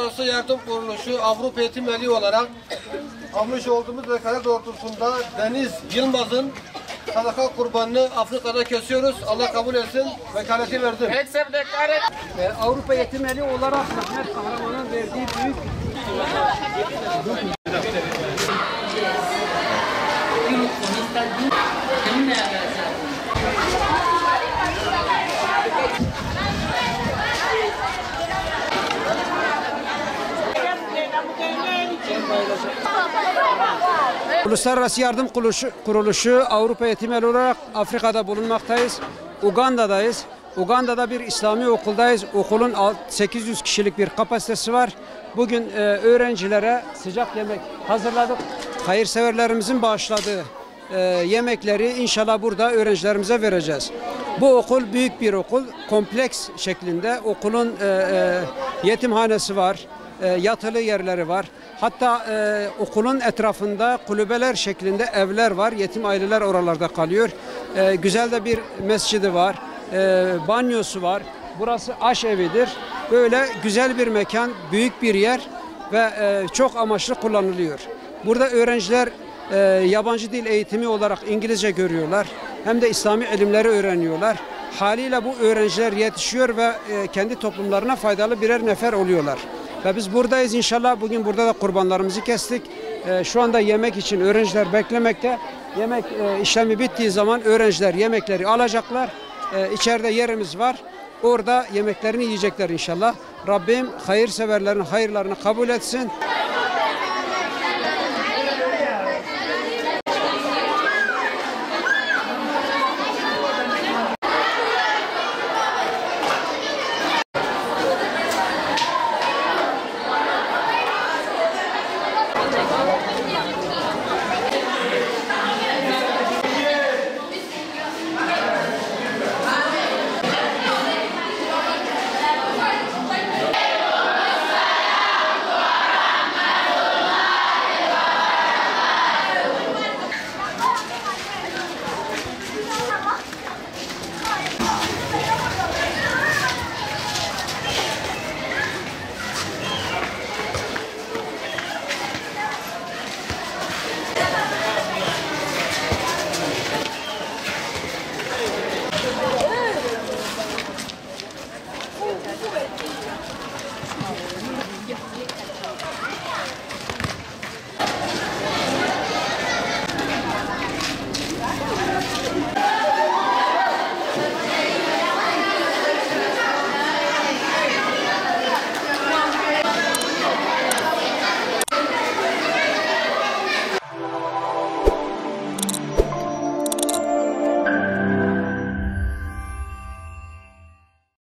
Uluslararası Yardım Kuruluşu Avrupa Eğitim Eli olarak almış olduğumuz vekalet doğrultusunda Deniz Yılmaz'ın sadaka kurbanını Afrika'da kesiyoruz. Allah kabul etsin. Vekaleti verdim. Avrupa Eğitim Eli olarak Mehmet Kahraman'ın verdiği büyük Uluslararası Yardım Kuruluşu Avrupa Eğitim Eli olarak Afrika'da bulunmaktayız. Uganda'dayız. Uganda'da bir İslami okuldayız. Okulun 800 kişilik bir kapasitesi var. Bugün öğrencilere sıcak yemek hazırladık. Hayırseverlerimizin bağışladığı yemekleri inşallah burada öğrencilerimize vereceğiz. Bu okul büyük bir okul. Kompleks şeklinde. Okulun yetimhanesi var. Yatılı yerleri var. Hatta okulun etrafında kulübeler şeklinde evler var. Yetim aileler oralarda kalıyor. Güzel de bir mescidi var. Banyosu var. Burası aşevidir. Böyle güzel bir mekan, büyük bir yer ve çok amaçlı kullanılıyor. Burada öğrenciler yabancı dil eğitimi olarak İngilizce görüyorlar. Hem de İslami ilimleri öğreniyorlar. Haliyle bu öğrenciler yetişiyor ve kendi toplumlarına faydalı birer nefer oluyorlar. Ve biz buradayız inşallah. Bugün burada da kurbanlarımızı kestik. Şu anda yemek için öğrenciler beklemekte. Yemek işlemi bittiği zaman öğrenciler yemekleri alacaklar. İçeride yerimiz var. Orada yemeklerini yiyecekler inşallah. Rabbim hayırseverlerin hayırlarını kabul etsin.